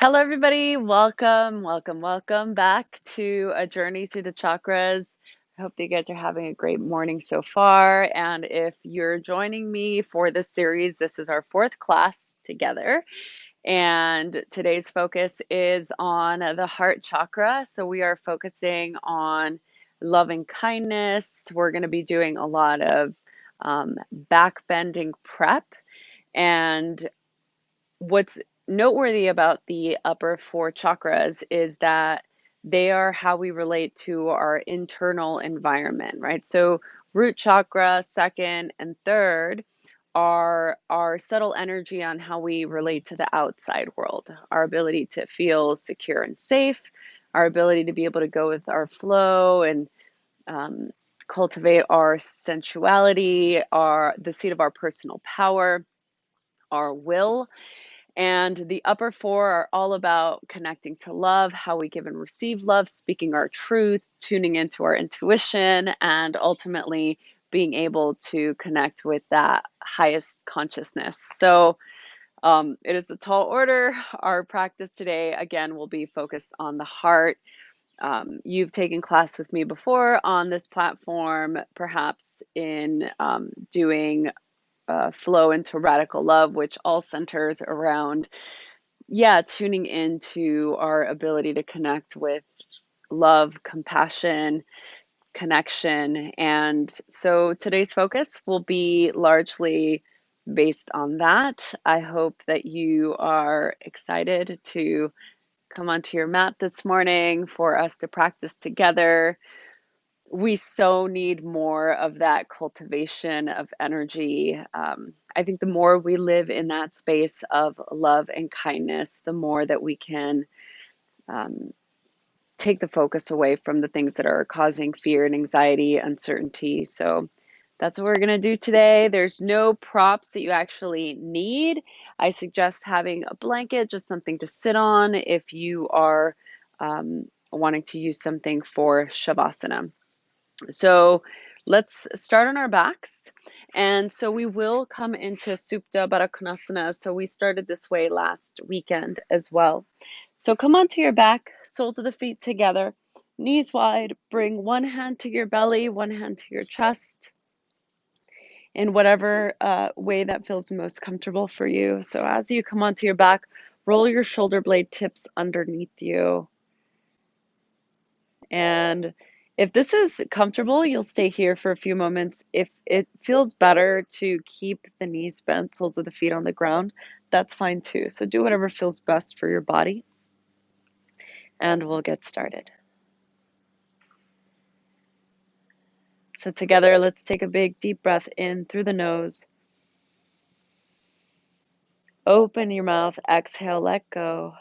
Hello, everybody. Welcome back to a journey through the chakras. I hope that you guys are having a great morning so far. And if you're joining me for this series, this is our fourth class together. And today's focus is on the heart chakra. So we are focusing on loving kindness. We're going to be doing a lot of back bending prep. And what's noteworthy about the upper four chakras is that they are how we relate to our internal environment, right? So, root chakra, second, and third are our subtle energy on how we relate to the outside world, our ability to feel secure and safe, our ability to be able to go with our flow and um, cultivate our sensuality, the seat of our personal power, our will. And the upper four are all about connecting to love, how we give and receive love, speaking our truth, tuning into our intuition, and ultimately being able to connect with that highest consciousness. So it is a tall order. Our practice today, again, will be focused on the heart. You've taken class with me before on this platform, perhaps in doing flow into radical love, which all centers around, tuning into our ability to connect with love, compassion, connection. And so today's focus will be largely based on that. I hope that you are excited to come onto your mat this morning for us to practice together. We so need more of that cultivation of energy. I think the more we live in that space of love and kindness, the more that we can um, take the focus away from the things that are causing fear and anxiety, uncertainty. So that's what we're going to do today. There's no props that you actually need. I suggest having a blanket, just something to sit on if you are wanting to use something for Shavasana. So let's start on our backs. And so we will come into Supta Baddha Konasana. So we started this way last weekend as well. So come onto your back, soles of the feet together, knees wide. Bring one hand to your belly, one hand to your chest, in whatever way that feels most comfortable for you. So as you come onto your back, roll your shoulder blade tips underneath you. And if this is comfortable, you'll stay here for a few moments. If it feels better to keep the knees bent, soles of the feet on the ground, that's fine too. So do whatever feels best for your body, and we'll get started. So together, let's take a big deep breath in through the nose. Open your mouth, exhale, let go.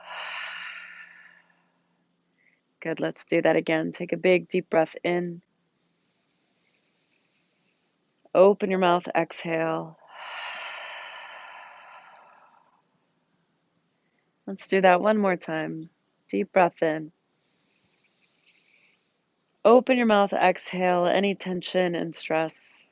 Good, let's do that again. Take a big deep breath in. Open your mouth, exhale. Let's do that one more time. Deep breath in. Open your mouth, exhale any tension and stress.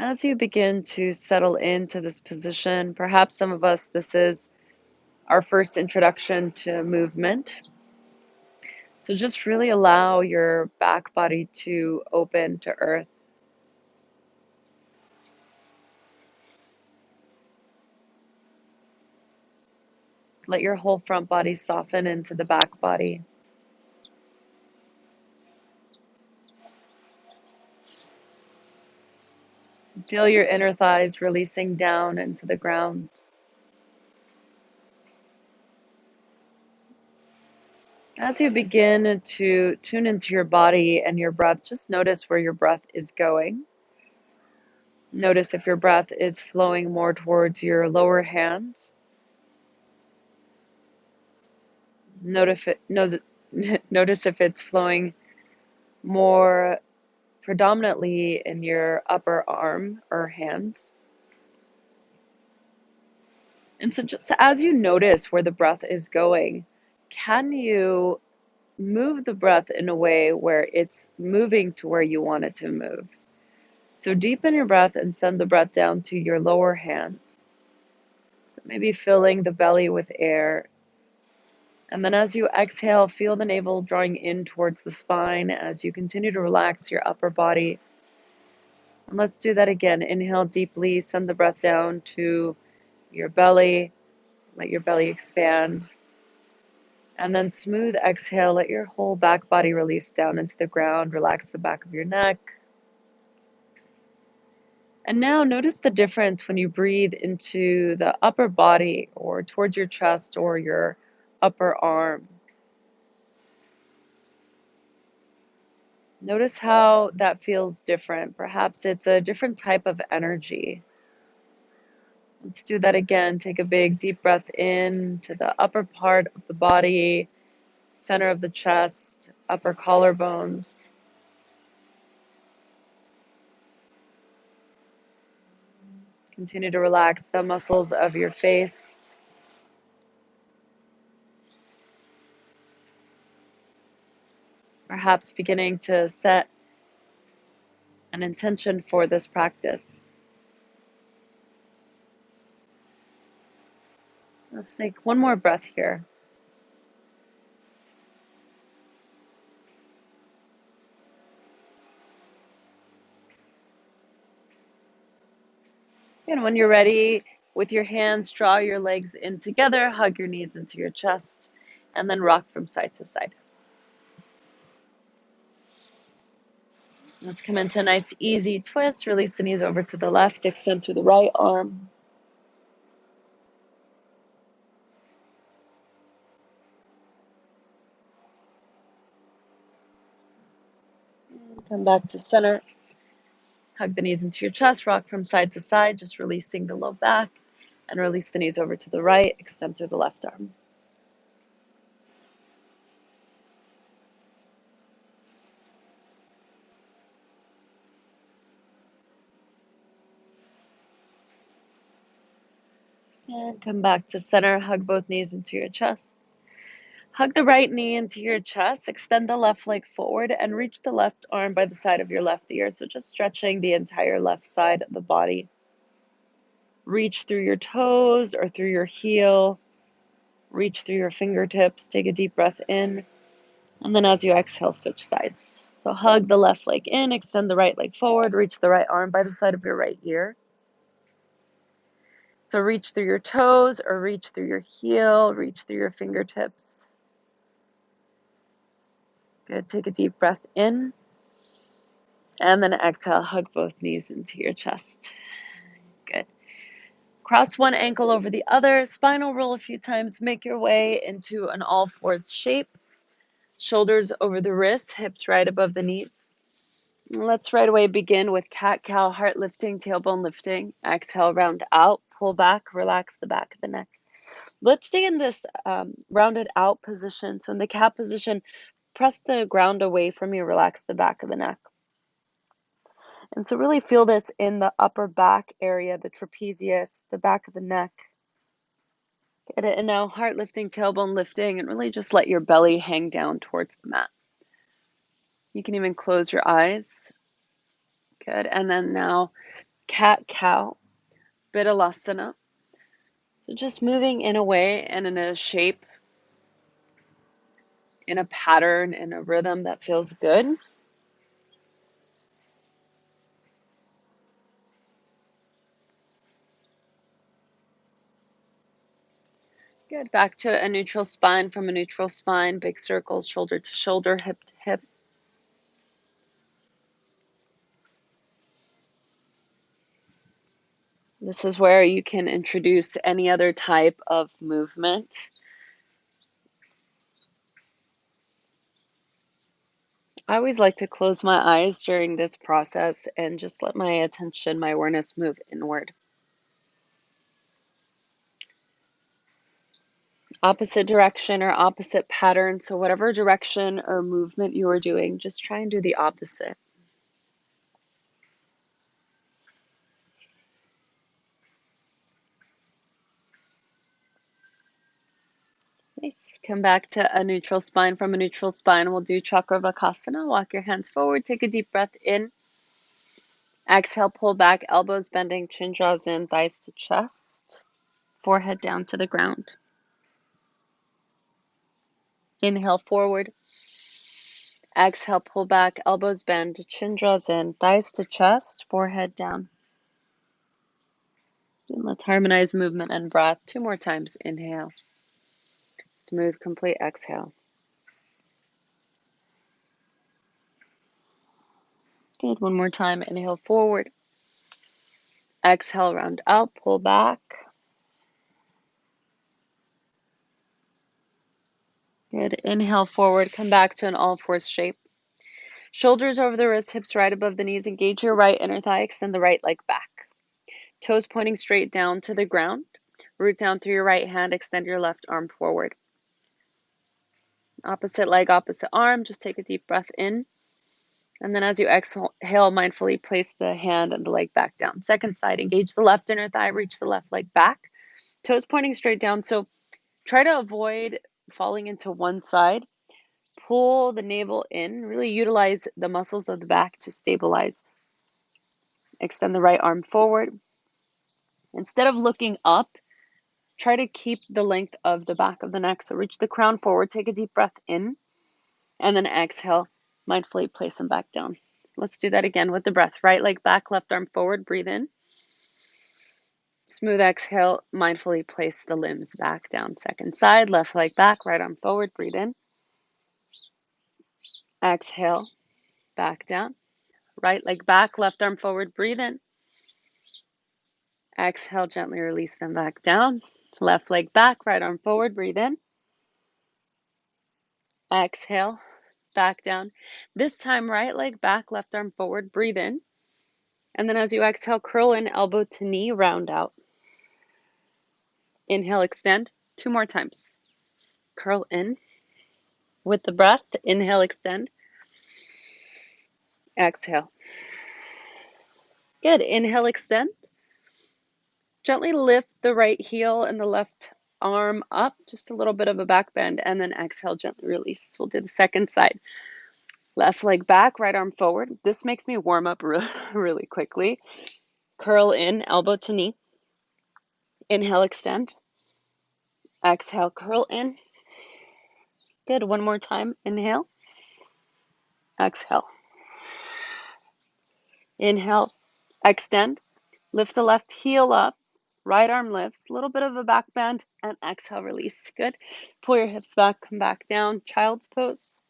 As you begin to settle into this position, perhaps some of us, this is our first introduction to movement. So just really allow your back body to open to earth. Let your whole front body soften into the back body. Feel your inner thighs releasing down into the ground. As you begin to tune into your body and your breath, just notice where your breath is going. Notice if your breath is flowing more towards your lower hand. Notice if it's flowing more predominantly in your upper arm or hands. And so just as you notice where the breath is going, can you move the breath in a way where it's moving to where you want it to move? So deepen your breath and send the breath down to your lower hand. So maybe filling the belly with air. And then as you exhale, feel the navel drawing in towards the spine as you continue to relax your upper body. And let's do that again. Inhale deeply, send the breath down to your belly. Let your belly expand. And then smooth exhale, let your whole back body release down into the ground. Relax the back of your neck. And now notice the difference when you breathe into the upper body or towards your chest or your upper arm. Notice how that feels different. Perhaps it's a different type of energy. Let's do that again. Take a big deep breath in to the upper part of the body, center of the chest, upper collarbones. Continue to relax the muscles of your face. Perhaps beginning to set an intention for this practice. Let's take one more breath here. And when you're ready, with your hands, draw your legs in together, hug your knees into your chest, and then rock from side to side. Let's come into a nice easy twist. Release the knees over to the left, extend through the right arm. Come back to center. Hug the knees into your chest, rock from side to side, just releasing the low back, and release the knees over to the right, extend through the left arm. And come back to center, hug both knees into your chest. Hug the right knee into your chest, extend the left leg forward, and reach the left arm by the side of your left ear. So just stretching the entire left side of the body. Reach through your toes or through your heel. Reach through your fingertips. Take a deep breath in. And then as you exhale, switch sides. So hug the left leg in, extend the right leg forward, reach the right arm by the side of your right ear. So reach through your toes or reach through your heel, reach through your fingertips. Good. Take a deep breath in. And then exhale, hug both knees into your chest. Good. Cross one ankle over the other, spinal roll a few times, make your way into an all fours shape. Shoulders over the wrists, hips right above the knees. Let's right away begin with cat-cow, heart lifting, tailbone lifting. Exhale, round out, pull back, relax the back of the neck. Let's stay in this rounded out position. So in the cat position, press the ground away from you, relax the back of the neck. And so really feel this in the upper back area, the trapezius, the back of the neck. Get it. And now heart lifting, tailbone lifting, and really just let your belly hang down towards the mat. You can even close your eyes. Good. And then now cat-cow, Bidalasana. So just moving in a way and in a shape, in a pattern, in a rhythm that feels good. Good. Back to a neutral spine. From a neutral spine, big circles, shoulder to shoulder, hip to hip. This is where you can introduce any other type of movement. I always like to close my eyes during this process and just let my attention, my awareness move inward. Opposite direction or opposite pattern. So whatever direction or movement you are doing, just try and do the opposite. Nice. Come back to a neutral spine. From a neutral spine, we'll do Chakravakasana. Walk your hands forward. Take a deep breath in. Exhale, pull back, elbows bending, chin draws in, thighs to chest. forehead down to the ground. Inhale forward. Exhale, pull back, elbows bend, chin draws in, thighs to chest, forehead down. And let's harmonize movement and breath 2 more times. Inhale. Smooth, complete exhale. Good. 1 more time. Inhale forward. Exhale, round out, pull back. Good. Inhale forward, come back to an all-fours shape. Shoulders over the wrists, hips right above the knees. Engage your right inner thigh, extend the right leg back. Toes pointing straight down to the ground. Root down through your right hand, extend your left arm forward. Opposite leg, opposite arm. Just take a deep breath in. And then as you exhale, mindfully place the hand and the leg back down. Second side, engage the left inner thigh, reach the left leg back. Toes pointing straight down. So try to avoid falling into one side. Pull the navel in. Really utilize the muscles of the back to stabilize. Extend the right arm forward. Instead of looking up, try to keep the length of the back of the neck. So reach the crown forward. Take a deep breath in. And then exhale. Mindfully place them back down. Let's do that again with the breath. Right leg back, left arm forward. Breathe in. Smooth exhale. Mindfully place the limbs back down. Second side, left leg back, right arm forward. Breathe in. Exhale. Back down. Right leg back, left arm forward. Breathe in. Exhale. Gently release them back down. Left leg back, right arm forward. Breathe in. Exhale. Back down. This time, right leg back, left arm forward. Breathe in. And then as you exhale, curl in, elbow to knee, round out. Inhale, extend. 2 more times. Curl in with the breath. Inhale, extend. Exhale. Good. Inhale, extend. Gently lift the right heel and the left arm up, just a little bit of a back bend, and then exhale, gently release. We'll do the second side. Left leg back, right arm forward. This makes me warm up really quickly. Curl in, elbow to knee. Inhale, extend. Exhale, curl in. Good. 1 more time. Inhale. Exhale. Inhale. Extend. Lift the left heel up. Right arm lifts. A little bit of a back bend. And exhale, release. Good. Pull your hips back. Come back down. Child's pose.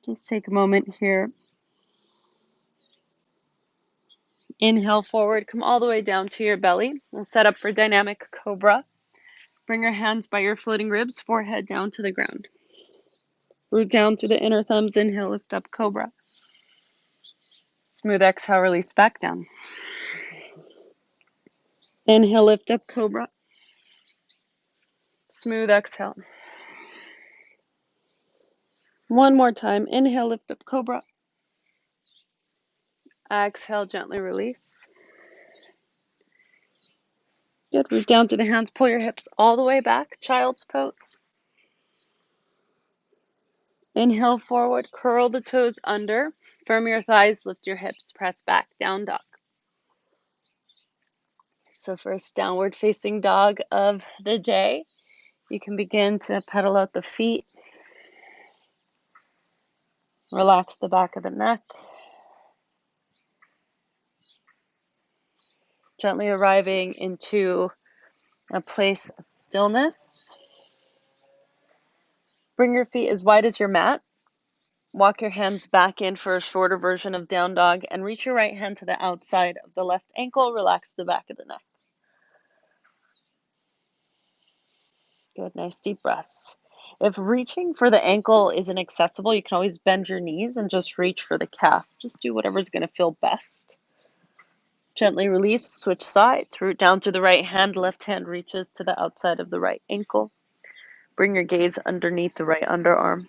Just take a moment here. Inhale forward. Come all the way down to your belly. We'll set up for dynamic cobra. Bring your hands by your floating ribs. Forehead down to the ground. Root down through the inner thumbs. Inhale, lift up cobra. Smooth exhale, release back down. Inhale, lift up cobra. Smooth exhale. 1 more time. Inhale, lift up cobra. Exhale, gently release. Good. Root down through the hands. Pull your hips all the way back. Child's pose. Inhale forward. Curl the toes under. Firm your thighs. Lift your hips. Press back. Down dog. So first downward facing dog of the day. You can begin to pedal out the feet. Relax the back of the neck. Gently arriving into a place of stillness. Bring your feet as wide as your mat. Walk your hands back in for a shorter version of down dog and reach your right hand to the outside of the left ankle. Relax the back of the neck. Good, nice deep breaths. If reaching for the ankle isn't accessible, you can always bend your knees and just reach for the calf. Just do whatever's going to feel best. Gently release, switch sides, root down through the right hand, left hand reaches to the outside of the right ankle. Bring your gaze underneath the right underarm.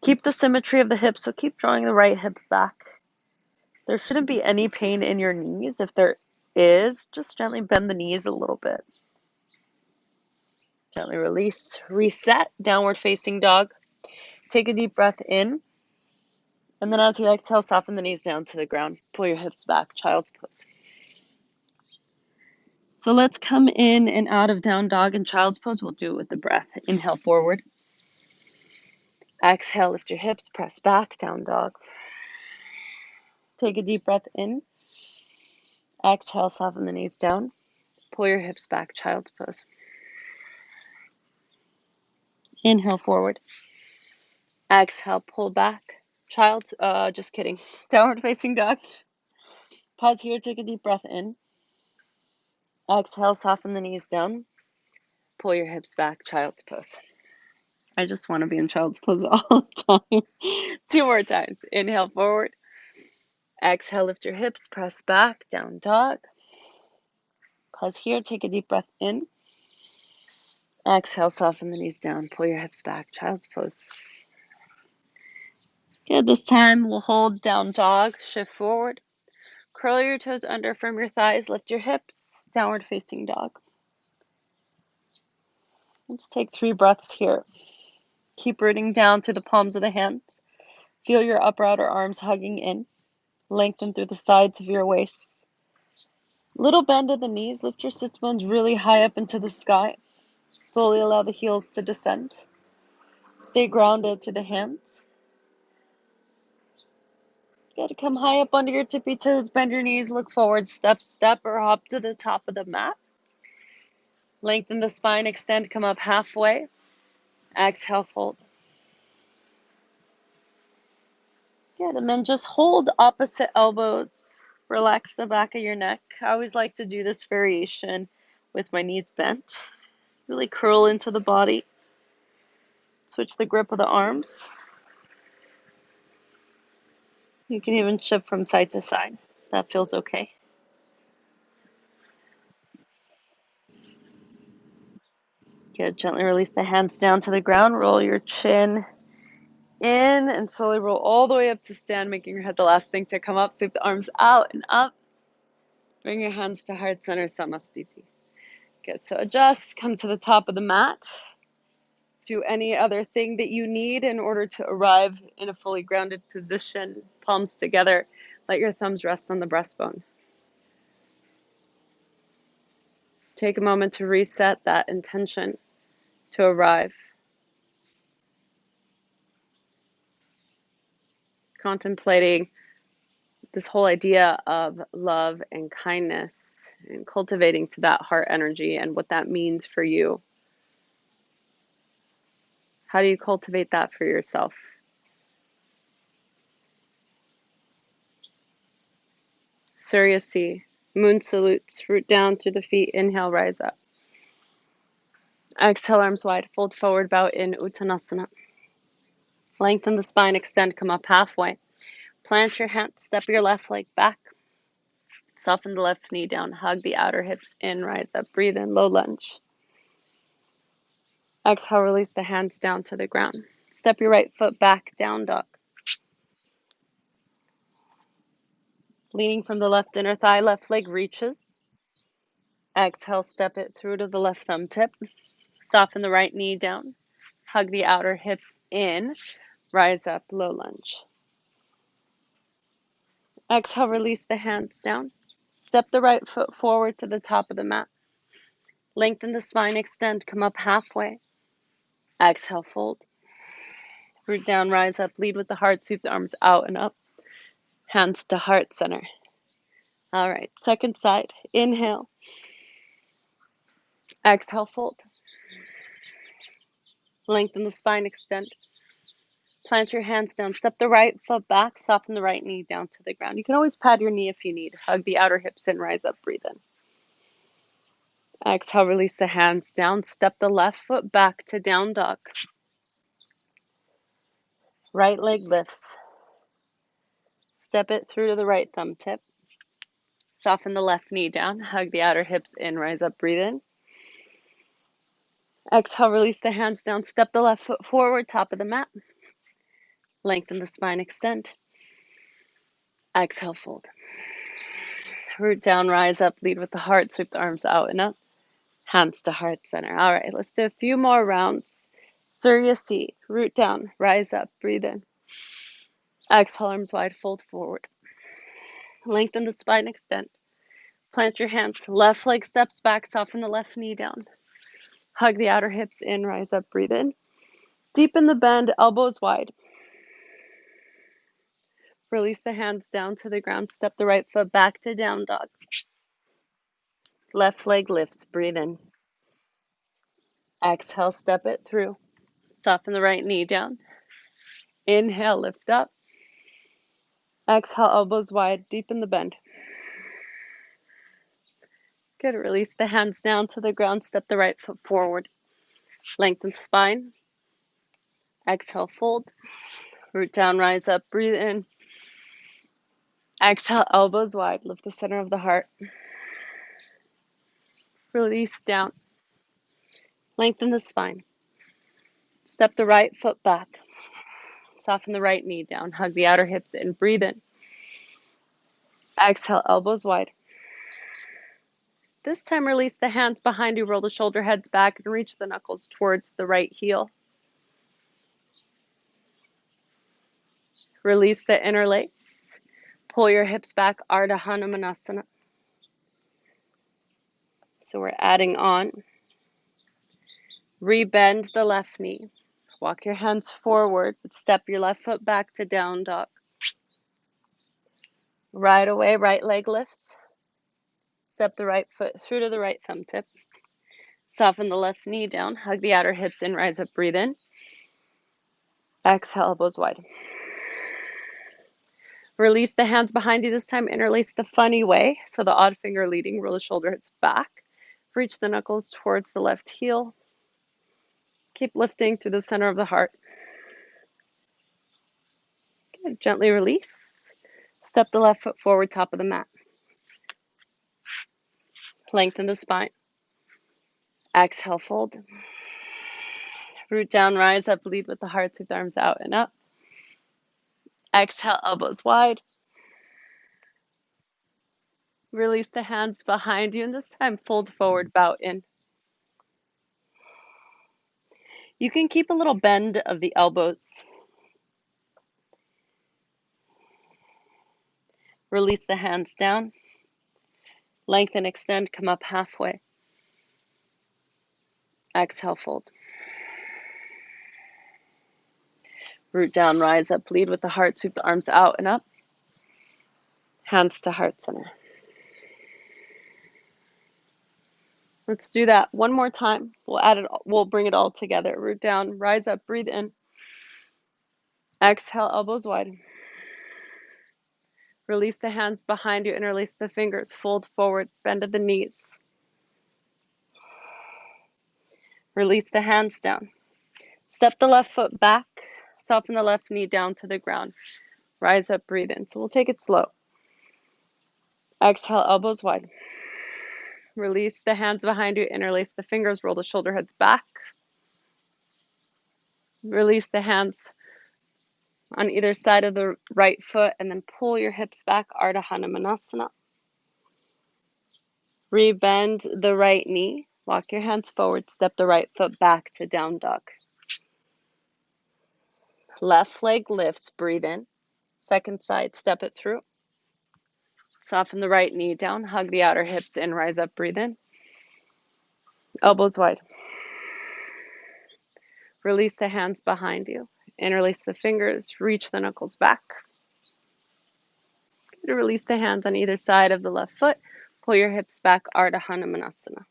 Keep the symmetry of the hips, so keep drawing the right hip back. There shouldn't be any pain in your knees. If there is, just gently bend the knees a little bit. Gently release, reset, downward facing dog. Take a deep breath in. And then as you exhale, soften the knees down to the ground. Pull your hips back, child's pose. So let's come in and out of down dog and child's pose. We'll do it with the breath. Inhale forward. Exhale, lift your hips, press back, down dog. Take a deep breath in. Exhale, soften the knees down. Pull your hips back, child's pose. Inhale forward. Exhale, pull back. Just kidding. Downward facing dog. Pause here, take a deep breath in. Exhale, soften the knees down. Pull your hips back, child's pose. I just want to be in child's pose all the time. 2 more times. Inhale forward. Exhale, lift your hips, press back, down dog. Pause here, take a deep breath in. Exhale, soften the knees down, pull your hips back, child's pose. Good, this time we'll hold down dog, shift forward. Curl your toes under from your thighs, lift your hips, downward facing dog. Let's take 3 breaths here. Keep rooting down through the palms of the hands. Feel your upper outer arms hugging in. Lengthen through the sides of your waist. Little bend of the knees, lift your sits bones really high up into the sky. Slowly allow the heels to descend. Stay grounded through the hands. Good, come high up under your tippy toes, bend your knees, look forward, step, or hop to the top of the mat. Lengthen the spine, extend, come up halfway. Exhale, fold. Good, and then just hold opposite elbows. Relax the back of your neck. I always like to do this variation with my knees bent. Really curl into the body. Switch the grip of the arms. You can even shift from side to side. That feels okay. Good, gently release the hands down to the ground. Roll your chin in and slowly roll all the way up to stand, making your head the last thing to come up. Sweep the arms out and up. Bring your hands to heart center, Samastiti. Good, so adjust, come to the top of the mat. Do any other thing that you need in order to arrive in a fully grounded position. Palms together. Let your thumbs rest on the breastbone. Take a moment to reset that intention to arrive. Contemplating this whole idea of love and kindness and cultivating to that heart energy and what that means for you. How do you cultivate that for yourself? Surya C. Moon salutes, root down through the feet, inhale, rise up. Exhale, arms wide, fold forward, bow in Uttanasana. Lengthen the spine, extend, come up halfway. Plant your hands, step your left leg back. Soften the left knee down, hug the outer hips in, rise up, breathe in, low lunge. Exhale, release the hands down to the ground. Step your right foot back, down dog. Leaning from the left inner thigh, left leg reaches. Exhale, step it through to the left thumb tip. Soften the right knee down. Hug the outer hips in. Rise up, low lunge. Exhale, release the hands down. Step the right foot forward to the top of the mat. Lengthen the spine, extend, come up halfway. Exhale, fold. Root down, rise up, lead with the heart, sweep the arms out and up. Hands to heart center. All right, second side. Inhale. Exhale, fold. Lengthen the spine, extend. Plant your hands down. Step the right foot back. Soften the right knee down to the ground. You can always pad your knee if you need. Hug the outer hips in. Rise up. Breathe in. Exhale. Release the hands down. Step the left foot back to down dog. Right leg lifts. Step it through to the right thumb tip. Soften the left knee down. Hug the outer hips in. Rise up. Breathe in. Exhale. Release the hands down. Step the left foot forward. Top of the mat. Lengthen the spine. Extend. Exhale. Fold. Root down, rise up, lead with the heart, sweep the arms out and up. Hands to heart center. All right, let's do a few more rounds. Surya C. Root down, rise up, breathe in. Exhale, arms wide, fold forward. Lengthen the spine, extend. Plant your hands. Left leg steps back, soften the left knee down. Hug the outer hips in, rise up, breathe in. Deepen the bend, elbows wide. Release the hands down to the ground. Step the right foot back to down dog. Left leg lifts, breathe in. Exhale, step it through. Soften the right knee down. Inhale, lift up. Exhale, elbows wide, deepen the bend. Good, release the hands down to the ground. Step the right foot forward. Lengthen spine. Exhale, fold. Root down, rise up, breathe in. Exhale, elbows wide, lift the center of the heart. Release down. Lengthen the spine. Step the right foot back. Soften the right knee down. Hug the outer hips in. Breathe in. Exhale, elbows wide. This time, release the hands behind you. Roll the shoulder heads back and reach the knuckles towards the right heel. Release the interlace. Pull your hips back, Ardha Hanumanasana. So we're adding on. Rebend the left knee. Walk your hands forward. Step your left foot back to down dog. Right away, right leg lifts. Step the right foot through to the right thumb tip. Soften the left knee down. Hug the outer hips in. Rise up, breathe in. Exhale, elbows wide. Release the hands behind you this time. Interlace the funny way. So the odd finger leading. Roll the shoulder heads back. Reach the knuckles towards the left heel. Keep lifting through the center of the heart. Good. Gently release. Step the left foot forward, top of the mat. Lengthen the spine. Exhale, fold. Root down, rise up, lead with the heart, sweep the arms out and up. Exhale, elbows wide. Release the hands behind you, and this time fold forward, bow in. You can keep a little bend of the elbows. Release the hands down. Lengthen, extend, come up halfway. Exhale, fold. Root down, rise up, lead with the heart, sweep the arms out and up. Hands to heart center. Let's do that one more time. We'll bring it all together. Root down, rise up, breathe in. Exhale, elbows wide. Release the hands behind you, interlace the fingers, fold forward, bend at the knees. Release the hands down. Step the left foot back, soften the left knee down to the ground. Rise up, breathe in. So we'll take it slow. Exhale, elbows wide. Release the hands behind you, interlace the fingers, roll the shoulder heads back. Release the hands on either side of the right foot and then pull your hips back, Ardha Hanumanasana. Rebend the right knee. Walk your hands forward, step the right foot back to down dog. Left leg lifts, breathe in. Second side, step it through. Soften the right knee down, hug the outer hips in, rise up, breathe in. Elbows wide. Release the hands behind you. Interlace the fingers, reach the knuckles back. Release the hands on either side of the left foot. Pull your hips back, Ardha Hanumanasana.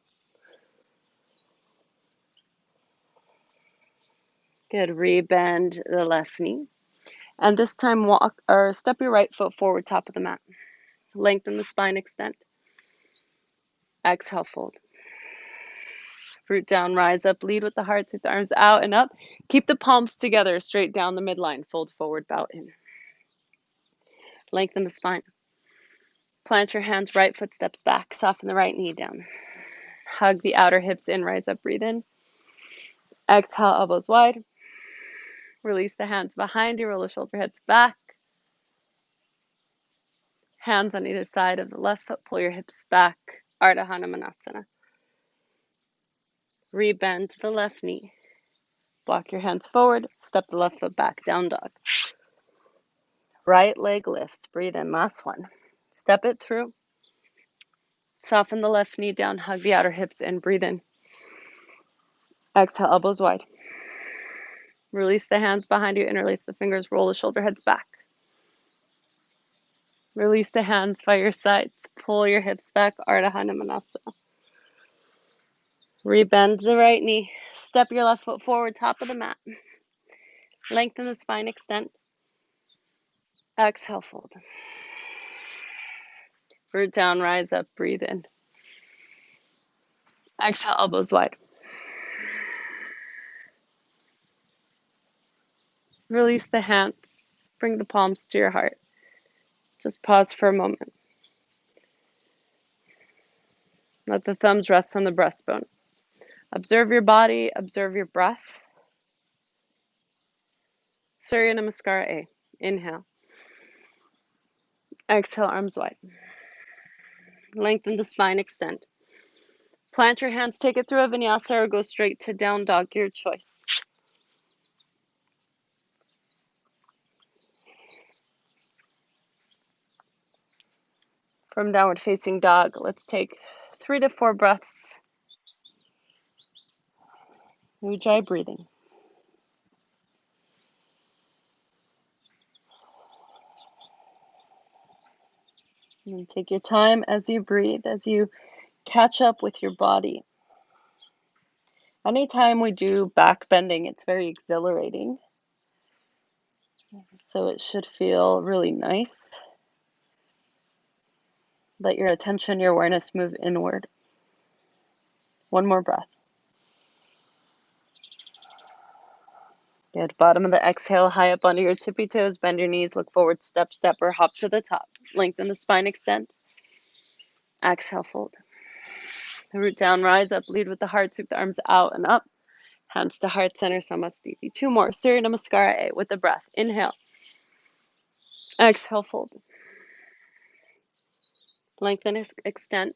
Good, rebend the left knee. And this time walk or step your right foot forward, top of the mat. Lengthen the spine, extend. Exhale, fold. Root down, rise up, lead with the heart, sweep the arms out and up. Keep the palms together, straight down the midline. Fold forward, bow in. Lengthen the spine. Plant your hands, right foot steps back. Soften the right knee down. Hug the outer hips in, rise up, breathe in. Exhale, elbows wide. Release the hands behind you, roll the shoulder heads back. Hands on either side of the left foot, pull your hips back, Ardha Hanumanasana. Rebend the left knee. Block your hands forward, step the left foot back, down dog. Right leg lifts. Breathe in. Last one. Step it through. Soften the left knee down. Hug the outer hips in. Breathe in. Exhale, elbows wide. Release the hands behind you. Interlace the fingers. Roll the shoulder heads back. Release the hands by your sides. Pull your hips back. Ardha Hanumanasa. Rebend the right knee. Step your left foot forward. Top of the mat. Lengthen the spine. Extend. Exhale, fold. Root down, rise up. Breathe in. Exhale, elbows wide. Release the hands. Bring the palms to your heart. Just pause for a moment. Let the thumbs rest on the breastbone. Observe your body. Observe your breath. Surya Namaskara A. Inhale. Exhale, arms wide. Lengthen the spine, extend. Plant your hands, take it through a vinyasa or go straight to down dog, your choice. From downward facing dog, let's take 3 to 4 breaths. Ujjayi breathing. And take your time as you breathe, as you catch up with your body. Anytime we do back bending, it's very exhilarating. So it should feel really nice. Let your attention, your awareness move inward. One more breath. Good. Bottom of the exhale, high up onto your tippy toes. Bend your knees, look forward, step, step, or hop to the top. Lengthen the spine, extend. Exhale, fold. The root down, rise up, lead with the heart, sweep the arms out and up. Hands to heart center, Samastiti. 2 more. Surya Namaskara A with the breath. Inhale. Exhale, fold. Lengthen, extend.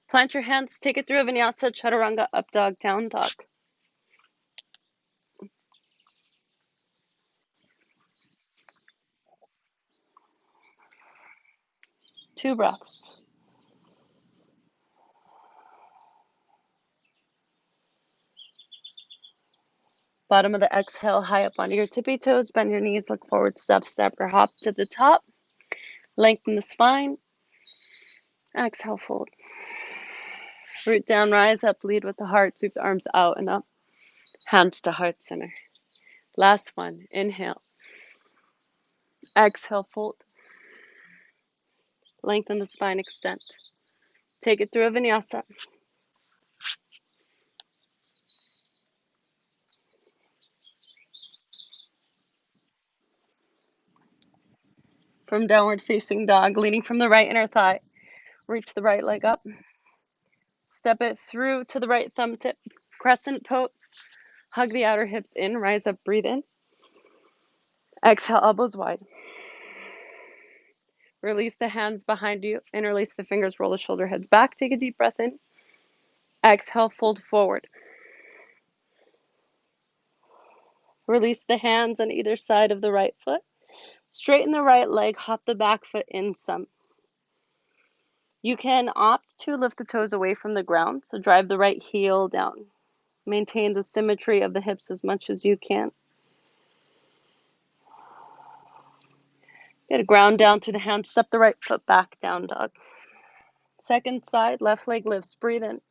Plant your hands, take it through a vinyasa, chaturanga, up dog, down dog. 2 breaths. Bottom of the exhale, high up onto your tippy toes. Bend your knees, look forward, step, step, or hop to the top. Lengthen the spine. Exhale, fold. Root down, rise up, lead with the heart, sweep the arms out and up. Hands to heart center. Last one. Inhale. Exhale, fold. Lengthen the spine, extend. Take it through a vinyasa. From downward facing dog, leaning from the right inner thigh. Reach the right leg up. Step it through to the right thumb tip. Crescent pose. Hug the outer hips in. Rise up, breathe in. Exhale, elbows wide. Release the hands behind you. Interlace the fingers. Roll the shoulder heads back. Take a deep breath in. Exhale, fold forward. Release the hands on either side of the right foot. Straighten the right leg. Hop the back foot in some. You can opt to lift the toes away from the ground. So drive the right heel down. Maintain the symmetry of the hips as much as you can. Get a ground down through the hands. Step the right foot back, down dog. Second side, left leg lifts. Breathe in.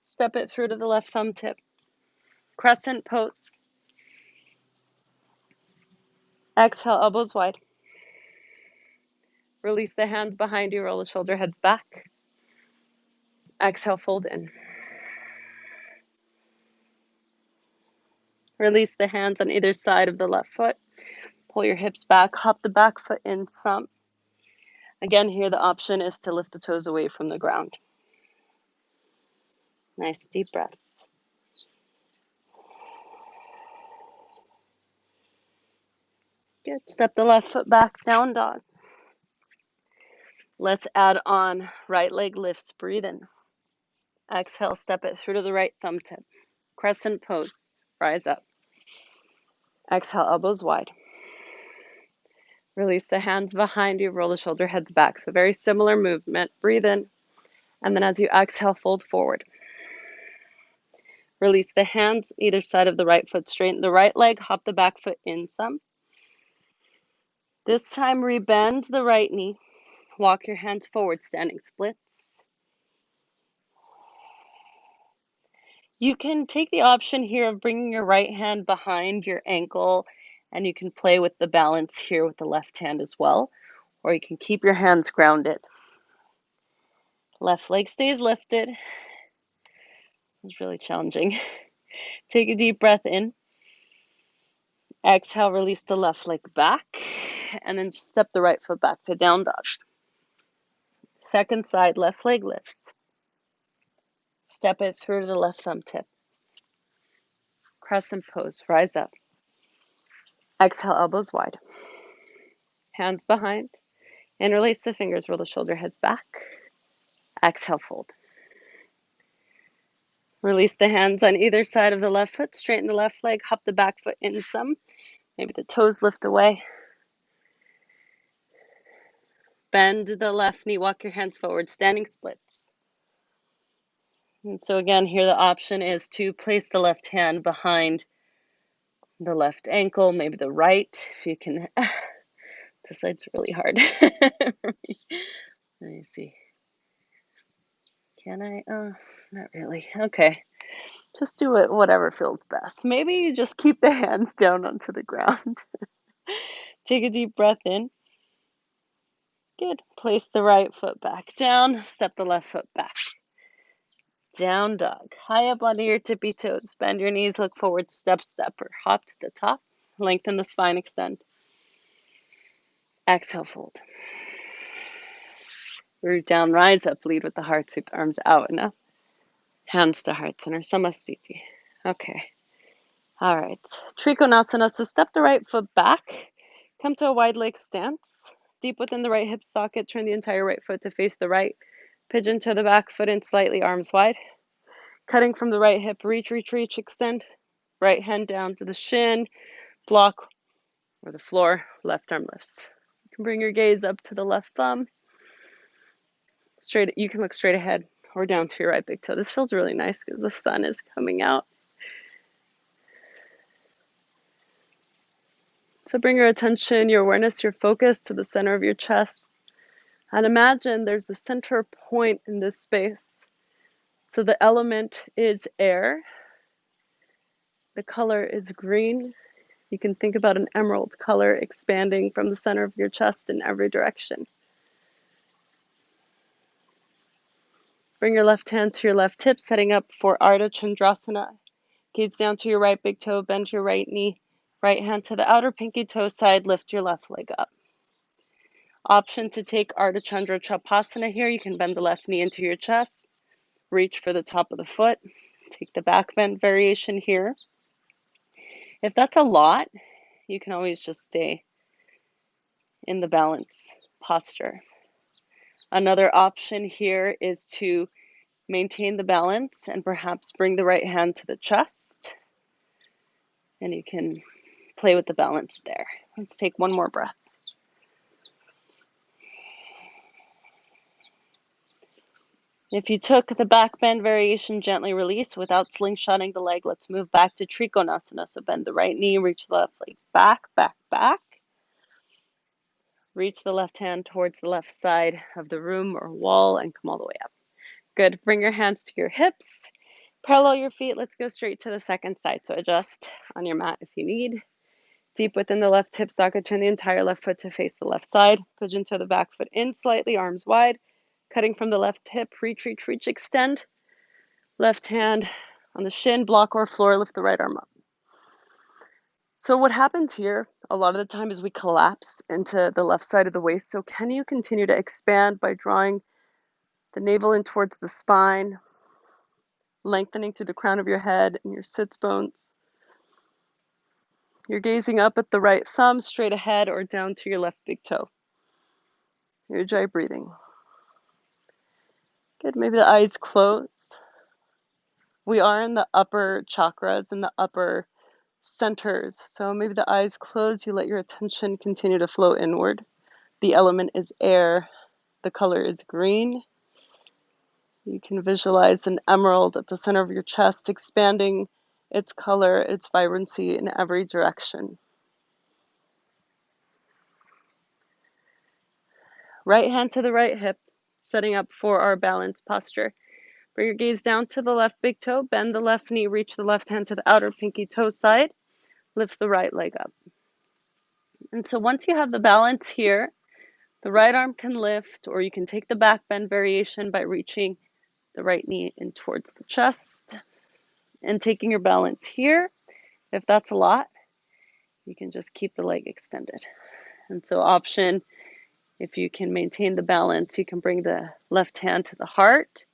Step it through to the left thumb tip. Crescent pose. Exhale, elbows wide. Release the hands behind you. Roll the shoulder heads back. Exhale, fold in. Release the hands on either side of the left foot. Pull your hips back. Hop the back foot in some. Again, here the option is to lift the toes away from the ground. Nice deep breaths. Good. Step the left foot back, down dog. Let's add on right leg lifts. Breathe in. Exhale, step it through to the right thumb tip. Crescent pose. Rise up. Exhale, elbows wide. Release the hands behind you, roll the shoulder heads back. So very similar movement. Breathe in, and then as you exhale, fold forward. Release the hands either side of the right foot. Straighten the right leg, hop the back foot in some. This time, rebend the right knee. Walk your hands forward, standing splits. You can take the option here of bringing your right hand behind your ankle, and you can play with the balance here with the left hand as well, or you can keep your hands grounded. Left leg stays lifted. It's really challenging. Take a deep breath in. Exhale, release the left leg back, and then just step the right foot back to down dog. Second side, left leg lifts. Step it through to the left thumb tip. Crescent pose, rise up. Exhale, elbows wide. Hands behind. Interlace the fingers, roll the shoulder heads back. Exhale, fold. Release the hands on either side of the left foot. Straighten the left leg, hop the back foot in some. Maybe the toes lift away. Bend the left knee, walk your hands forward, standing splits. And so again, here the option is to place the left hand behind the left ankle, maybe the right, if you can. This side's really hard. Let me see. Can I? Not really. Okay. Just do it, whatever feels best. Maybe you just keep the hands down onto the ground. Take a deep breath in. Good. Place the right foot back down. Step the left foot back. Down dog. High up onto your tippy toes. Bend your knees, look forward, step, step, or hop to the top. Lengthen the spine, extend. Exhale, fold. Root down, rise up, lead with the heart, sweep the arms out enough. Hands to heart center, Samasthiti. Okay. All right. Trikonasana. So step the right foot back. Come to a wide leg stance. Deep within the right hip socket, turn the entire right foot to face the right. Pigeon to the back foot in slightly, arms wide. Cutting from the right hip, reach, reach, reach, extend. Right hand down to the shin, block or the floor, left arm lifts. You can bring your gaze up to the left thumb. Straight, you can look straight ahead or down to your right big toe. This feels really nice because the sun is coming out. So bring your attention, your awareness, your focus to the center of your chest. And imagine there's a center point in this space. So the element is air. The color is green. You can think about an emerald color expanding from the center of your chest in every direction. Bring your left hand to your left hip, setting up for Ardha Chandrasana. Gaze down to your right big toe, bend your right knee. Right hand to the outer pinky toe side, lift your left leg up. Option to take Ardha Chandra Chapasana here. You can bend the left knee into your chest. Reach for the top of the foot. Take the back bend variation here. If that's a lot, you can always just stay in the balance posture. Another option here is to maintain the balance and perhaps bring the right hand to the chest. And you can play with the balance there. Let's take one more breath. If you took the back bend variation, gently release without slingshotting the leg. Let's move back to Trikonasana. So bend the right knee, reach the left leg back, back, back. Reach the left hand towards the left side of the room or wall and come all the way up. Good. Bring your hands to your hips. Parallel your feet. Let's go straight to the second side. So adjust on your mat if you need. Deep within the left hip socket, turn the entire left foot to face the left side. Pigeon toe the back foot in slightly, arms wide. Cutting from the left hip, reach, reach, reach, extend. Left hand on the shin, block or floor, lift the right arm up. So what happens here a lot of the time is we collapse into the left side of the waist. So can you continue to expand by drawing the navel in towards the spine, lengthening through the crown of your head and your sits bones? You're gazing up at the right thumb, straight ahead or down to your left big toe. Your ujjayi breathing. Good, maybe the eyes close. We are in the upper chakras, in the upper centers. So maybe the eyes close, you let your attention continue to flow inward. The element is air. The color is green. You can visualize an emerald at the center of your chest, expanding its color, its vibrancy in every direction. Right hand to the right hip, setting up for our balanced posture. Bring your gaze down to the left big toe, bend the left knee, reach the left hand to the outer pinky toe side, lift the right leg up. And so once you have the balance here, the right arm can lift, or you can take the back bend variation by reaching the right knee in towards the chest and taking your balance here. If that's a lot, you can just keep the leg extended. And so option, if you can maintain the balance, you can bring the left hand to the heart.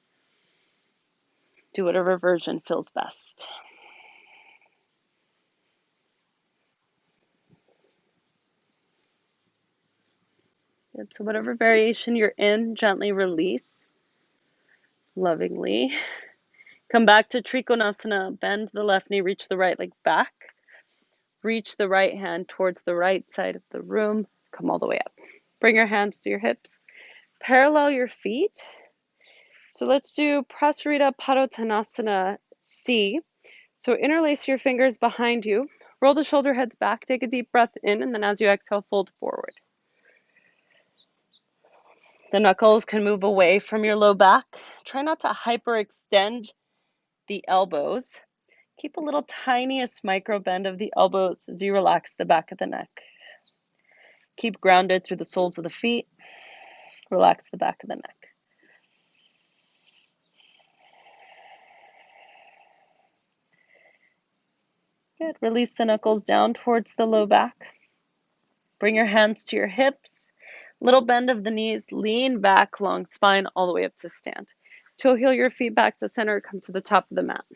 Do whatever version feels best. Good. So whatever variation you're in, gently release, lovingly. Come back to Trikonasana. Bend the left knee, reach the right leg back. Reach the right hand towards the right side of the room. Come all the way up. Bring your hands to your hips. Parallel your feet. So let's do Prasarita Padottanasana C. So interlace your fingers behind you. Roll the shoulder heads back. Take a deep breath in, and then as you exhale, fold forward. The knuckles can move away from your low back. Try not to hyperextend the elbows. Keep a little tiniest micro bend of the elbows as you relax the back of the neck. Keep grounded through the soles of the feet. Relax the back of the neck. Good. Release the knuckles down towards the low back. Bring your hands to your hips. Little bend of the knees. Lean back, long spine, all the way up to stand. Toe heel your feet back to center. Come to the top of the mat.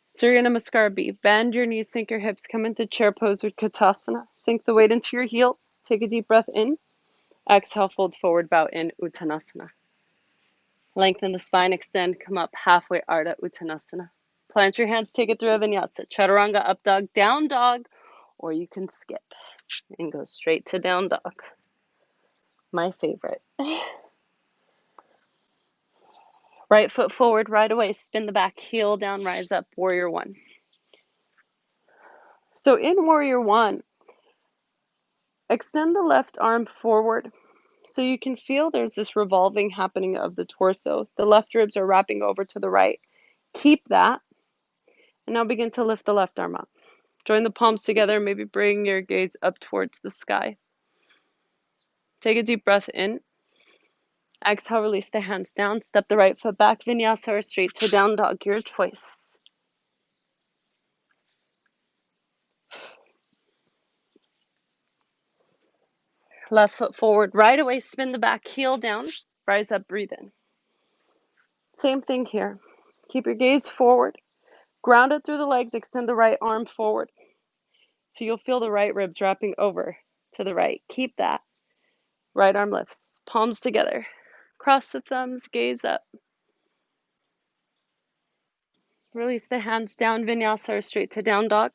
Surya Namaskar B. Bend your knees, sink your hips, come into chair pose with Utkatasana. Sink the weight into your heels. Take a deep breath in. Exhale, fold forward, bow in Uttanasana. Lengthen the spine, extend, come up halfway, Ardha Uttanasana. Plant your hands, take it through a vinyasa. Chaturanga, up dog, down dog, or you can skip and go straight to down dog. My favorite. Right foot forward, right away, spin the back, heel down, rise up, warrior one. So in warrior one, extend the left arm forward so you can feel there's this revolving happening of the torso. The left ribs are wrapping over to the right. Keep that. And now begin to lift the left arm up. Join the palms together. Maybe bring your gaze up towards the sky. Take a deep breath in. Exhale, release the hands down. Step the right foot back. Vinyasa or straight to down dog, your choice. Left foot forward, right away, spin the back, heel down, rise up, breathe in. Same thing here. Keep your gaze forward, grounded through the legs, extend the right arm forward. So you'll feel the right ribs wrapping over to the right. Keep that. Right arm lifts, palms together. Cross the thumbs, gaze up. Release the hands down, vinyasa or straight to down dog.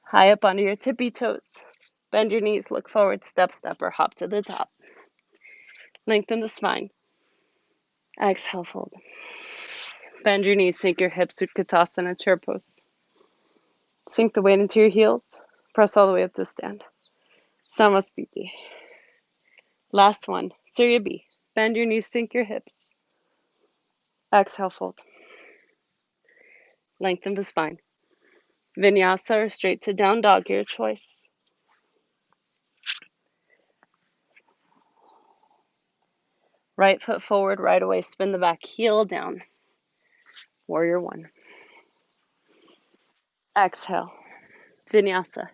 High up onto your tippy toes. Bend your knees, look forward, step, step, or hop to the top. Lengthen the spine. Exhale, fold. Bend your knees, sink your hips, Utkatasana, chair pose. Sink the weight into your heels. Press all the way up to stand. Samastiti. Last one, Surya B. Bend your knees, sink your hips. Exhale, fold. Lengthen the spine. Vinyasa or straight to down dog, your choice. Right foot forward, right away, spin the back, heel down. Warrior one. Exhale. Vinyasa.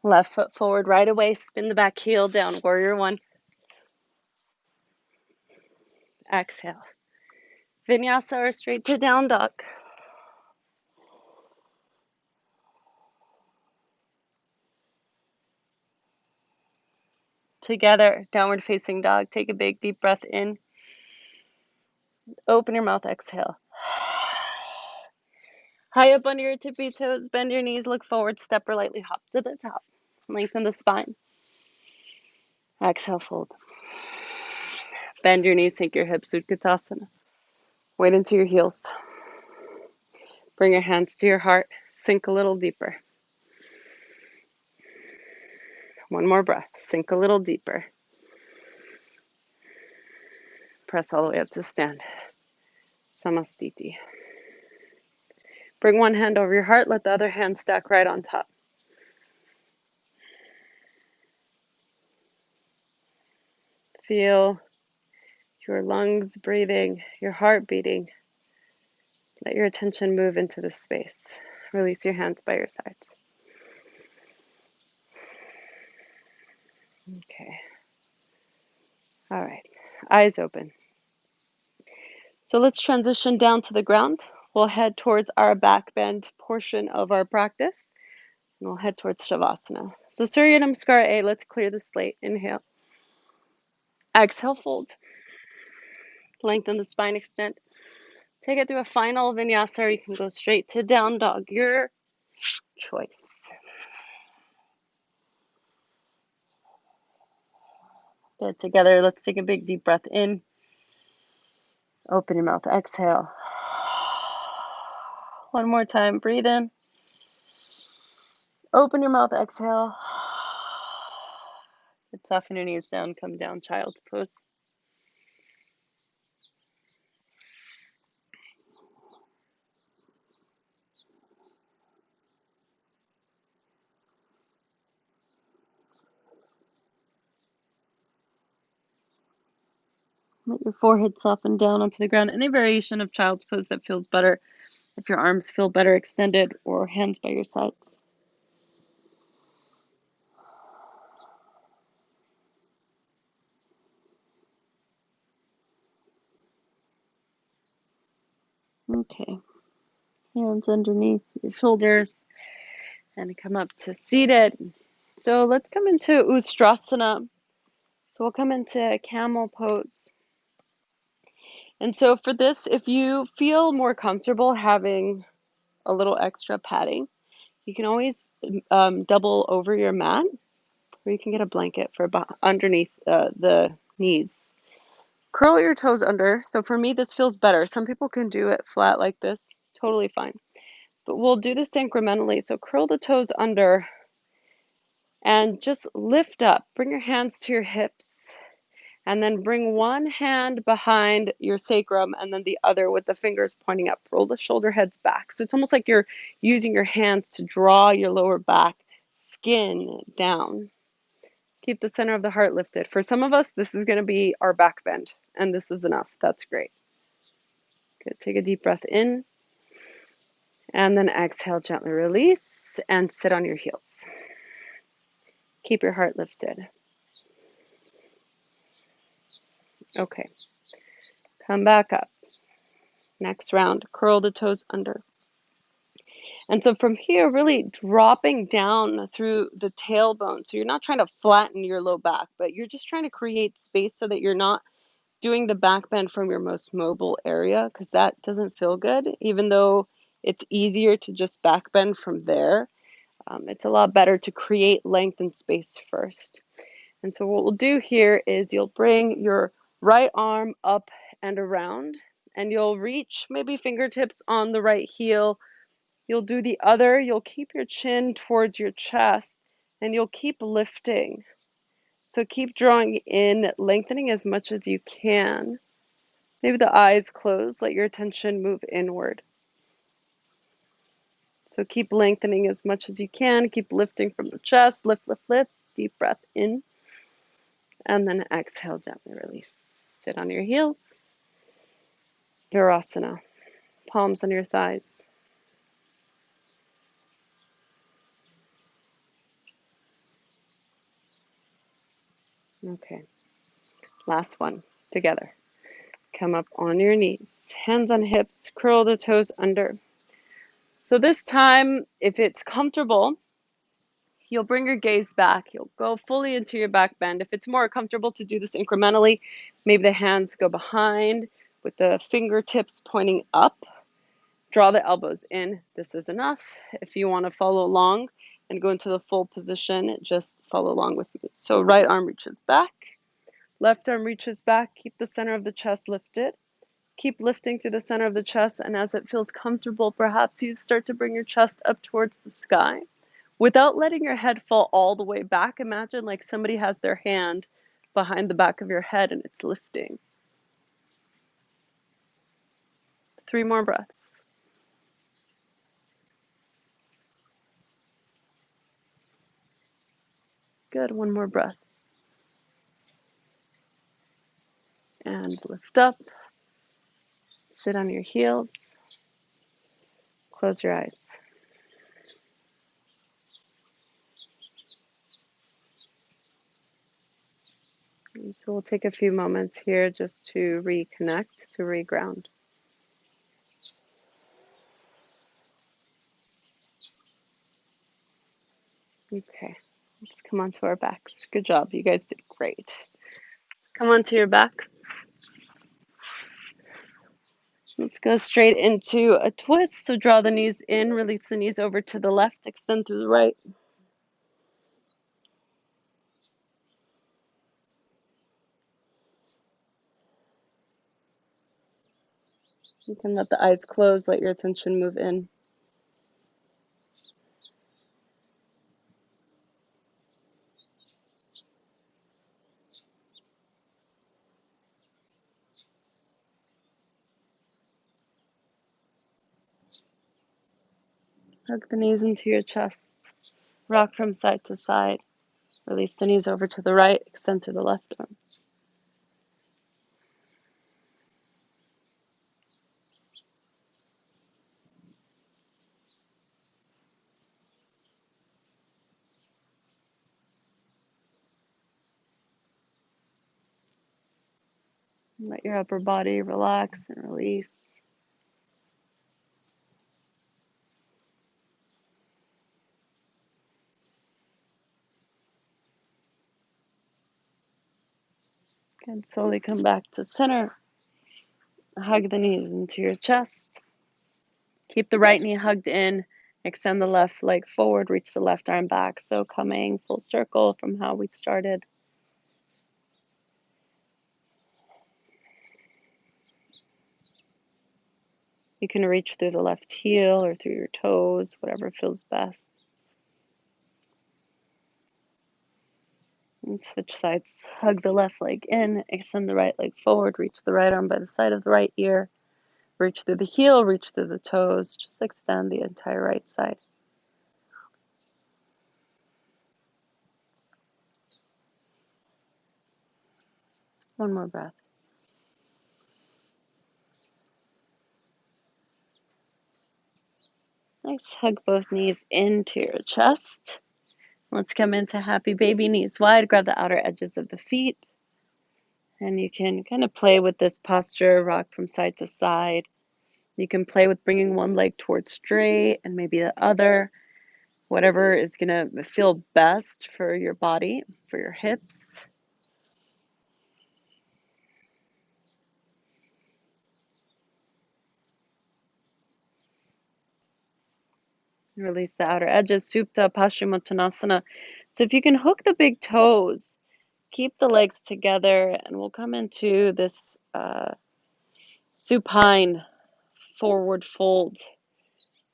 Left foot forward, right away, spin the back, heel down. Warrior one. Exhale. Vinyasa or straight to down dog. Together, downward facing dog. Take a big deep breath in. Open your mouth, exhale. High up under your tippy toes, bend your knees, look forward, step or lightly hop to the top. Lengthen the spine. Exhale, fold. Bend your knees, sink your hips, Utkatasana. Weight into your heels. Bring your hands to your heart. Sink a little deeper. One more breath. Sink a little deeper. Press all the way up to stand. Samastiti. Bring one hand over your heart. Let the other hand stack right on top. Feel your lungs breathing, your heart beating. Let your attention move into this space. Release your hands by your sides. Okay. All right. Eyes open. So let's transition down to the ground. We'll head towards our back bend portion of our practice. And we'll head towards Shavasana. So Surya Namaskar A, let's clear the slate. Inhale. Exhale, fold. Lengthen the spine, extend. Take it through a final vinyasa, or you can go straight to down dog. Your choice. Good. Together, let's take a big deep breath in. Open your mouth. Exhale. One more time. Breathe in. Open your mouth. Exhale. Good. Soften your knees down. Come down. Child's pose. Let your forehead soften down onto the ground. Any variation of child's pose that feels better. If your arms feel better extended or hands by your sides. Okay. Hands underneath your shoulders and come up to seated. So let's come into Ustrasana. So we'll come into camel pose. And so for this, if you feel more comfortable having a little extra padding, you can always double over your mat, or you can get a blanket for underneath the knees. Curl your toes under. So for me, this feels better. Some people can do it flat like this. Totally fine. But we'll do this incrementally. So curl the toes under and just lift up. Bring your hands to your hips. And then bring one hand behind your sacrum and then the other with the fingers pointing up. Roll the shoulder heads back. So it's almost like you're using your hands to draw your lower back skin down. Keep the center of the heart lifted. For some of us, this is going to be our back bend, and this is enough. That's great. Good. Take a deep breath in, and then exhale, gently release, and sit on your heels. Keep your heart lifted. Okay. Come back up. Next round, curl the toes under. And so from here, really dropping down through the tailbone. So you're not trying to flatten your low back, but you're just trying to create space so that you're not doing the back bend from your most mobile area, because that doesn't feel good. Even though it's easier to just back bend from there, it's a lot better to create length and space first. And so what we'll do here is you'll bring your right arm up and around, and you'll reach maybe fingertips on the right heel. You'll do the other. You'll keep your chin towards your chest, and you'll keep lifting. So keep drawing in, lengthening as much as you can. Maybe the eyes close. Let your attention move inward. So keep lengthening as much as you can. Keep lifting from the chest. Lift, lift, lift. Deep breath in. And then exhale, gently release. Sit on your heels. Virasana. Palms on your thighs. Okay. Last one. Together. Come up on your knees. Hands on hips. Curl the toes under. So this time, if it's comfortable, you'll bring your gaze back. You'll go fully into your back bend. If it's more comfortable to do this incrementally, maybe the hands go behind with the fingertips pointing up. Draw the elbows in. This is enough. If you want to follow along and go into the full position, just follow along with me. So right arm reaches back, left arm reaches back. Keep the center of the chest lifted. Keep lifting through the center of the chest, and as it feels comfortable, perhaps you start to bring your chest up towards the sky without letting your head fall all the way back. Imagine like somebody has their hand behind the back of your head and it's lifting. 3 more breaths. Good. 1 more breath. And lift up. Sit on your heels. Close your eyes. And so we'll take a few moments here just to reconnect, to reground. Okay, let's come onto our backs. Good job. You guys did great. Come onto your back. Let's go straight into a twist. So draw the knees in, release the knees over to the left, extend through the right. You can let the eyes close, let your attention move in. Hug the knees into your chest. Rock from side to side. Release the knees over to the right, extend through the left arm. Let your upper body relax and release. And slowly come back to center. Hug the knees into your chest. Keep the right knee hugged in. Extend the left leg forward. Reach the left arm back. So coming full circle from how we started. You can reach through the left heel or through your toes, whatever feels best. And switch sides. Hug the left leg in. Extend the right leg forward. Reach the right arm by the side of the right ear. Reach through the heel. Reach through the toes. Just extend the entire right side. One more breath. Nice. Hug both knees into your chest. Let's come into happy baby, knees wide. Grab the outer edges of the feet. And you can kind of play with this posture, rock from side to side. You can play with bringing one leg towards straight and maybe the other. Whatever is going to feel best for your body, for your hips. Release the outer edges. Supta Paschimottanasana. So if you can hook the big toes, keep the legs together, and we'll come into this supine forward fold.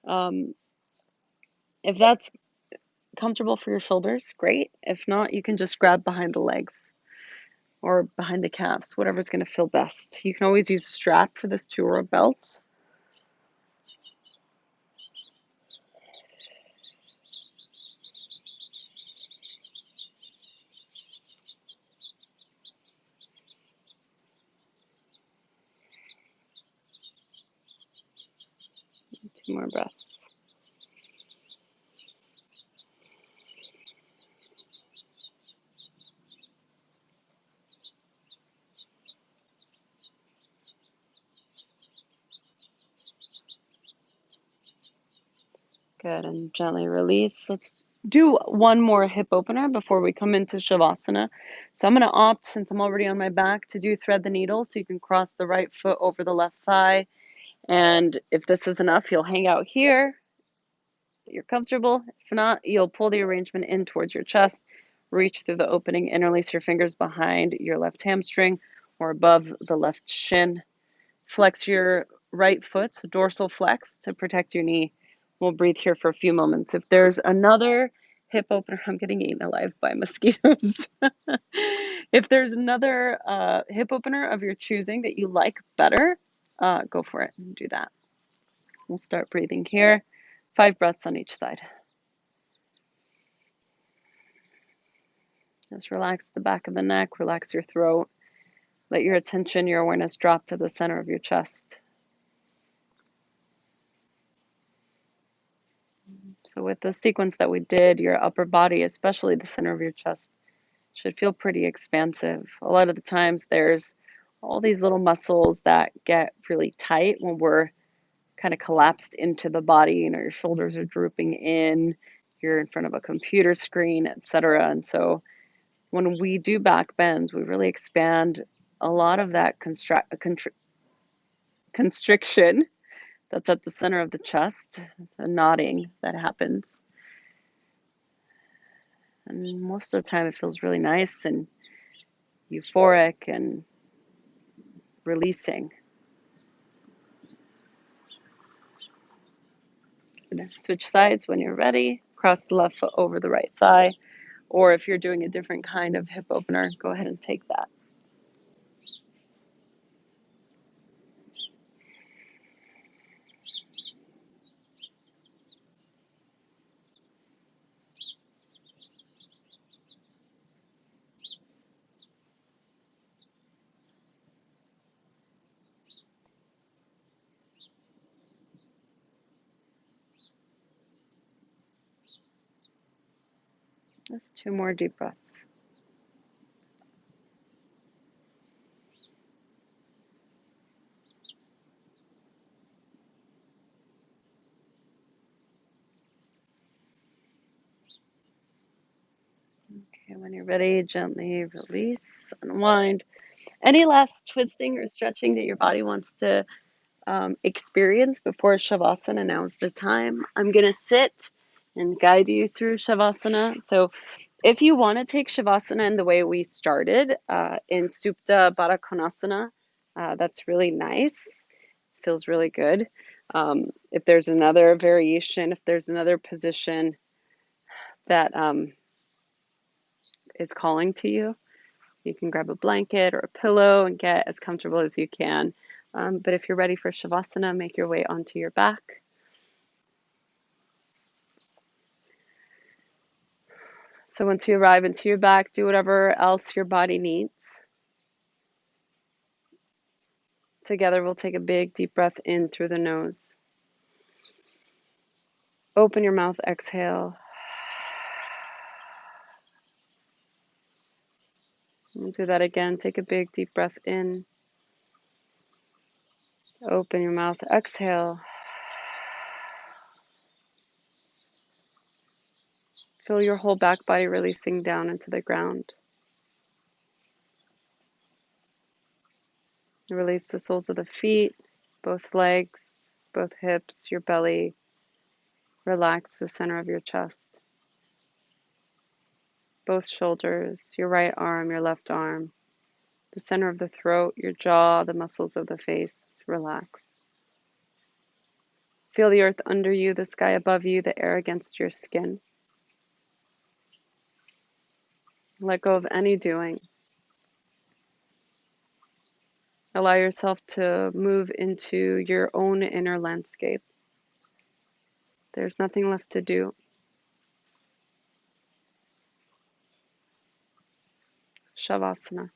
If that's comfortable for your shoulders, great. If not, you can just grab behind the legs or behind the calves, whatever's going to feel best. You can always use a strap for this too, or a belt. Two more breaths. Good, and gently release. Let's do one more hip opener before we come into Shavasana. So I'm going to opt, since I'm already on my back, to do thread the needle, so you can cross the right foot over the left thigh. And if this is enough, you'll hang out here. You're comfortable. If not, you'll pull the arrangement in towards your chest, reach through the opening, interlace your fingers behind your left hamstring or above the left shin. Flex your right foot, so dorsal flex to protect your knee. We'll breathe here for a few moments. If there's another hip opener, I'm getting eaten alive by mosquitoes. If there's another hip opener of your choosing that you like better, go for it and do that. We'll start breathing here. 5 breaths on each side. Just relax the back of the neck, relax your throat. Let your attention, your awareness drop to the center of your chest. So with the sequence that we did, your upper body, especially the center of your chest, should feel pretty expansive. A lot of the times there's all these little muscles that get really tight when we're kind of collapsed into the body. You know, your shoulders are drooping in, you're in front of a computer screen, etc. And so when we do back bends, we really expand a lot of that constriction that's at the center of the chest, the nodding that happens. And most of the time it feels really nice and euphoric and releasing. Switch sides when you're ready. Cross the left foot over the right thigh. Or if you're doing a different kind of hip opener, go ahead and take that. Just 2 more deep breaths. Okay, when you're ready, gently release, unwind. Any last twisting or stretching that your body wants to experience before Shavasana? Now's the time. I'm going to sit and guide you through Shavasana. So if you want to take Shavasana in the way we started, in Supta Baddha Konasana, that's really nice. Feels really good. If there's another variation, if there's another position that is calling to you, you can grab a blanket or a pillow and get as comfortable as you can. But if you're ready for Shavasana, make your way onto your back. So once you arrive into your back, do whatever else your body needs. Together, we'll take a big deep breath in through the nose. Open your mouth, exhale. We'll do that again. Take a big deep breath in. Open your mouth, exhale. Feel your whole back body releasing down into the ground. Release the soles of the feet, both legs, both hips, your belly. Relax the center of your chest. Both shoulders, your right arm, your left arm. The center of the throat, your jaw, the muscles of the face. Relax. Feel the earth under you, the sky above you, the air against your skin. Let go of any doing. Allow yourself to move into your own inner landscape. There's nothing left to do. Shavasana.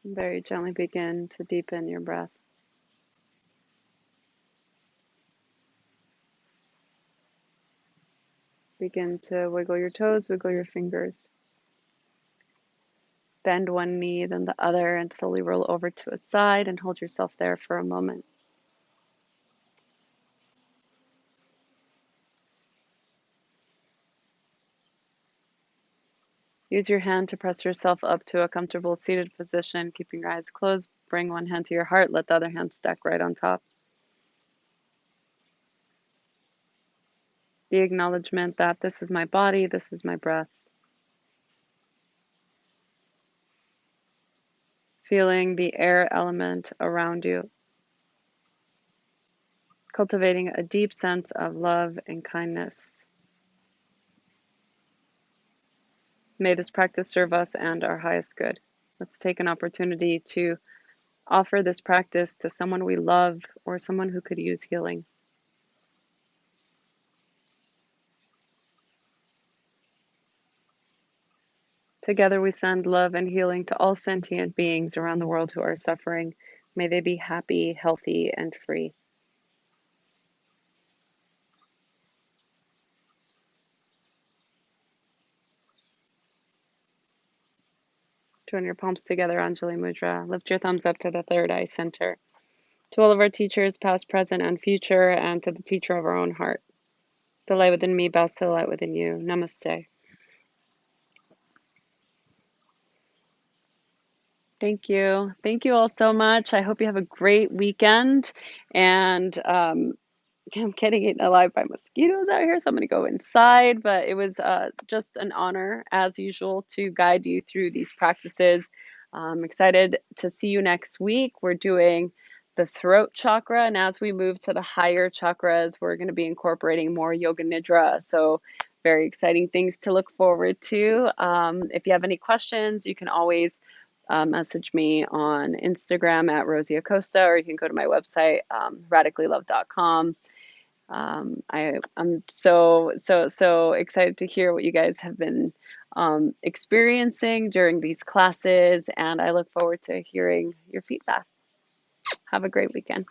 Very gently begin to deepen your breath. Begin to wiggle your toes, wiggle your fingers. Bend one knee, then the other, and slowly roll over to a side and hold yourself there for a moment. Use your hand to press yourself up to a comfortable seated position, keeping your eyes closed. Bring one hand to your heart, let the other hand stack right on top. The acknowledgement that this is my body, this is my breath. Feeling the air element around you. Cultivating a deep sense of love and kindness. May this practice serve us and our highest good. Let's take an opportunity to offer this practice to someone we love or someone who could use healing. Together we send love and healing to all sentient beings around the world who are suffering. May they be happy, healthy, and free. Join your palms together, Anjali Mudra. Lift your thumbs up to the third eye center. To all of our teachers, past, present, and future, and to the teacher of our own heart. The light within me bows to the light within you. Namaste. Thank you. Thank you all so much. I hope you have a great weekend. And I'm getting eaten alive by mosquitoes out here, so I'm going to go inside. But it was just an honor, as usual, to guide you through these practices. I'm excited to see you next week. We're doing the throat chakra, and as we move to the higher chakras, we're going to be incorporating more yoga nidra. So very exciting things to look forward to. If you have any questions, you can always message me on Instagram at Rosie Acosta, or you can go to my website, radicallylove.com. I'm so excited to hear what you guys have been experiencing during these classes, and I look forward to hearing your feedback. Have a great weekend.